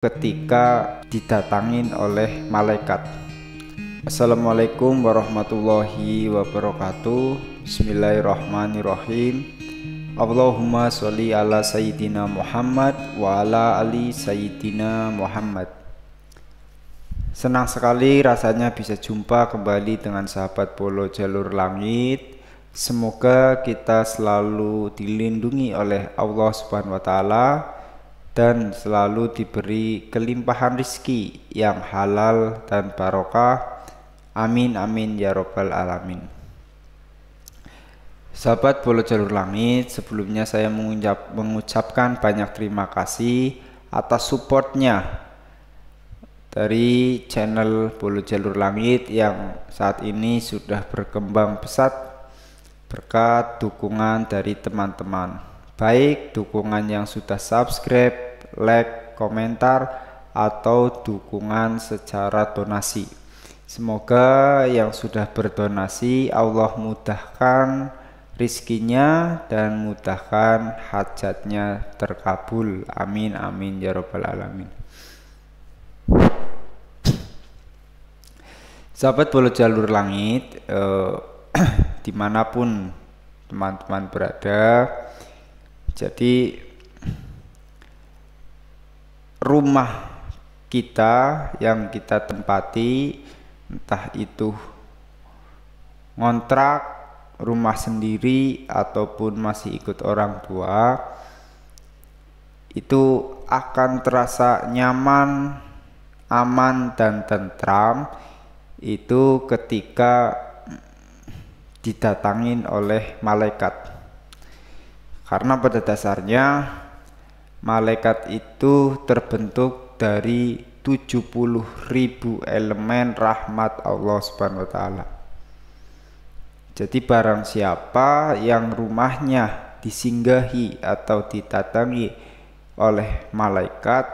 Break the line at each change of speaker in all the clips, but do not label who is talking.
ketika didatangin oleh malaikat. Assalamualaikum warahmatullahi wabarakatuh. Bismillahirrahmanirrahim. Allahumma sholli ala sayyidina Muhammad wa ala ali sayyidina Muhammad. Senang sekali rasanya bisa jumpa kembali dengan sahabat Polo Jalur Langit. Semoga kita selalu dilindungi oleh Allah Subhanahu wa taala dan selalu diberi kelimpahan rizki yang halal dan barokah. Amin amin ya robbal alamin. Sahabat Polo Jalur Langit, sebelumnya saya mengucapkan banyak terima kasih atas supportnya dari channel Polo Jalur Langit yang saat ini sudah berkembang pesat berkat dukungan dari teman-teman, baik dukungan yang sudah subscribe, like, komentar, atau dukungan secara donasi. Semoga yang sudah berdonasi Allah mudahkan rizkinya dan mudahkan hajatnya terkabul. Amin amin ya robbal alamin. Sahabat Polo Jalur Langit, dimanapun teman-teman berada, jadi rumah kita yang kita tempati, entah itu ngontrak, rumah sendiri, ataupun masih ikut orang tua, itu akan terasa nyaman, aman, dan tentram itu ketika didatangin oleh malaikat. Karena pada dasarnya malaikat itu terbentuk dari 70.000 elemen rahmat Allah Subhanahu wa taala. Jadi barang siapa yang rumahnya disinggahi atau didatangi oleh malaikat,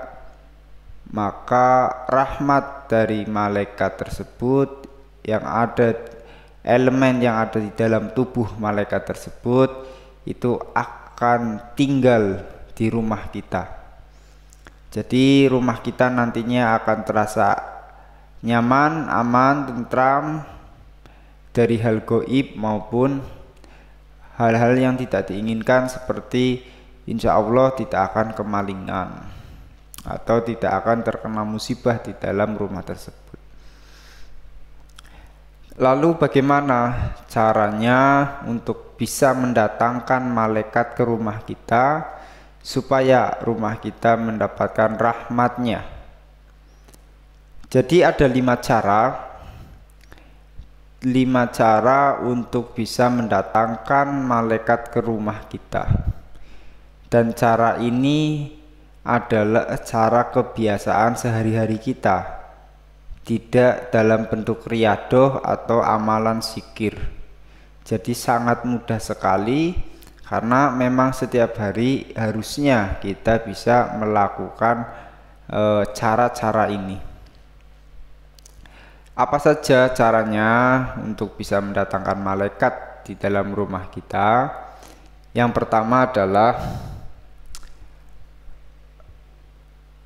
maka rahmat dari malaikat tersebut yang ada, elemen yang ada di dalam tubuh malaikat tersebut itu akan tinggal di rumah kita. Jadi rumah kita nantinya akan terasa nyaman, aman, tentram dari hal gaib maupun hal-hal yang tidak diinginkan, seperti insya Allah tidak akan kemalingan atau tidak akan terkena musibah di dalam rumah tersebut. Lalu bagaimana caranya untuk bisa mendatangkan malaikat ke rumah kita supaya rumah kita mendapatkan rahmatnya? Jadi ada 5 cara untuk bisa mendatangkan malaikat ke rumah kita. Dan cara ini adalah cara kebiasaan sehari-hari kita, tidak dalam bentuk riyadoh atau amalan zikir. Jadi sangat mudah sekali, karena memang setiap hari harusnya kita bisa melakukan cara-cara ini. Apa saja caranya untuk bisa mendatangkan malaikat di dalam rumah kita? Yang pertama adalah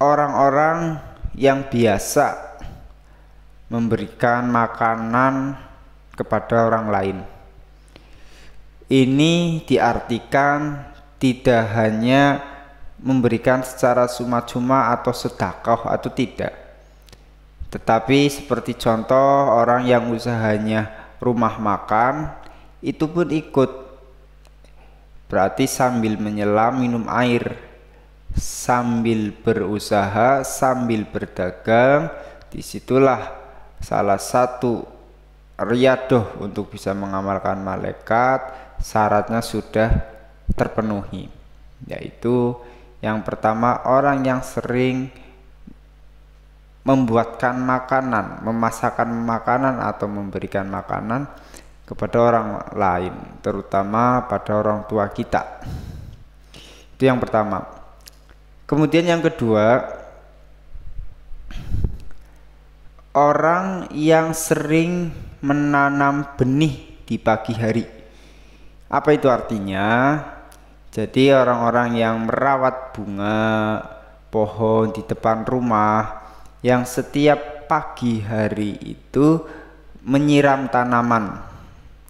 orang-orang yang biasa memberikan makanan kepada orang lain. Ini diartikan tidak hanya memberikan secara cuma-cuma atau sedekah atau tidak, tetapi seperti contoh orang yang usahanya rumah makan, itu pun ikut. Berarti sambil menyelam minum air, sambil berusaha, sambil berdagang, disitulah salah satu riyadoh untuk bisa mengamalkan malaikat. Syaratnya sudah terpenuhi, yaitu yang pertama, orang yang sering membuatkan makanan, memasakkan makanan atau memberikan makanan kepada orang lain, terutama pada orang tua kita. Itu yang pertama. Kemudian yang kedua, orang yang sering menanam benih di pagi hari. Apa itu artinya? Jadi orang-orang yang merawat bunga, pohon di depan rumah yang setiap pagi hari itu menyiram tanaman,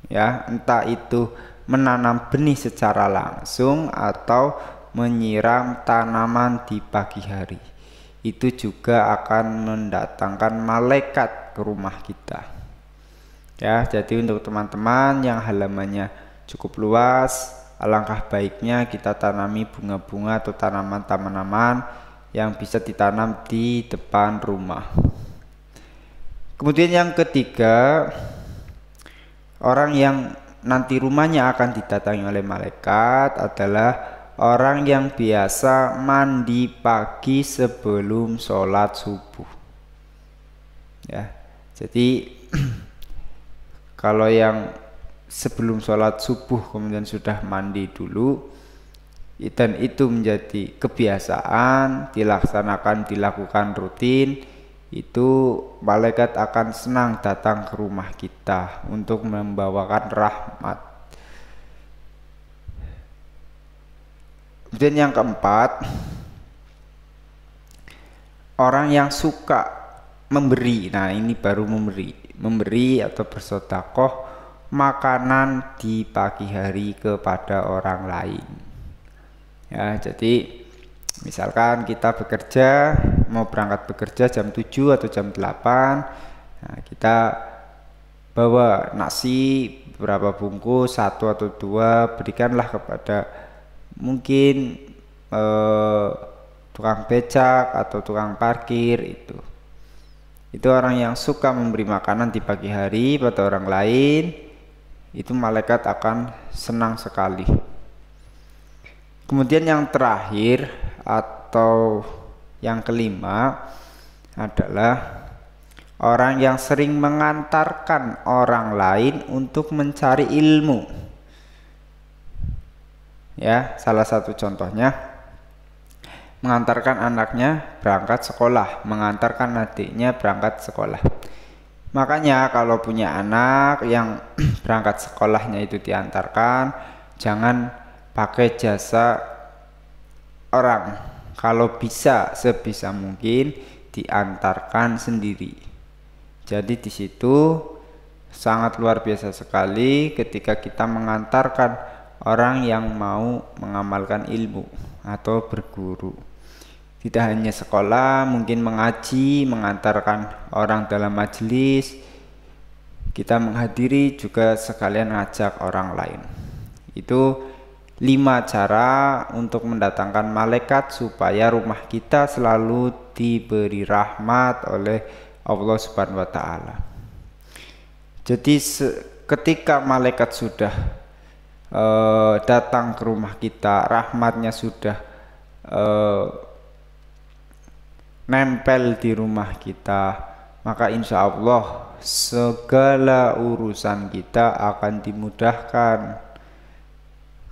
ya, entah itu menanam benih secara langsung atau menyiram tanaman di pagi hari, itu juga akan mendatangkan malaikat ke rumah kita. Ya, jadi untuk teman-teman yang halamannya cukup luas, alangkah baiknya kita tanami bunga-bunga atau tanaman-tanaman yang bisa ditanam di depan rumah. Kemudian yang ketiga, orang yang nanti rumahnya akan didatangi oleh malaikat adalah orang yang biasa mandi pagi sebelum sholat subuh. Ya, jadi kalau yang sebelum sholat subuh kemudian sudah mandi dulu, dan itu menjadi kebiasaan, dilakukan rutin, itu malaikat akan senang datang ke rumah kita untuk membawakan rahmat. Kemudian yang keempat, orang yang suka memberi. Nah, ini baru memberi atau bersedekah makanan di pagi hari kepada orang lain. Ya, jadi misalkan kita bekerja, mau berangkat bekerja jam 7 atau jam 8, nah kita bawa nasi berapa bungkus, 1 atau 2, berikanlah kepada mungkin tukang becak atau tukang parkir. Itu orang yang suka memberi makanan di pagi hari pada orang lain, itu malaikat akan senang sekali. Kemudian yang terakhir atau yang kelima adalah orang yang sering mengantarkan orang lain untuk mencari ilmu. Ya, salah satu contohnya mengantarkan anaknya berangkat sekolah, mengantarkan adiknya berangkat sekolah. Makanya kalau punya anak yang berangkat sekolahnya itu diantarkan, jangan pakai jasa orang. Kalau bisa, sebisa mungkin diantarkan sendiri. Jadi di situ sangat luar biasa sekali ketika kita mengantarkan orang yang mau mengamalkan ilmu atau berguru. Tidak hanya sekolah, mungkin mengaji, mengantarkan orang dalam majelis, kita menghadiri juga sekalian ngajak orang lain. Itu 5 cara untuk mendatangkan malaikat supaya rumah kita selalu diberi rahmat oleh Allah Subhanahu wa Ta'ala. Jadi ketika malaikat sudah datang ke rumah kita, rahmatnya sudah nempel di rumah kita, maka insya Allah segala urusan kita akan dimudahkan.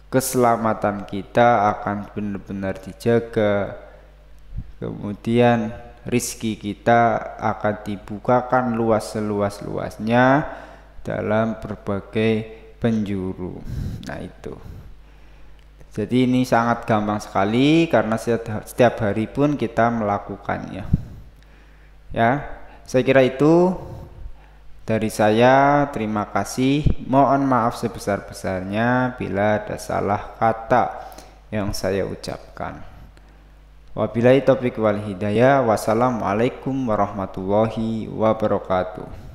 Keselamatan kita akan benar-benar dijaga. Kemudian rizki kita akan dibukakan luas seluas-luasnya dalam berbagai penjuru. Nah itu. Jadi ini sangat gampang sekali karena setiap hari pun kita melakukannya. Ya, saya kira itu dari saya. Terima kasih. Mohon maaf sebesar-besarnya bila ada salah kata yang saya ucapkan. Wabillahi taufiq wal hidayah. Wassalamualaikum warahmatullahi wabarakatuh.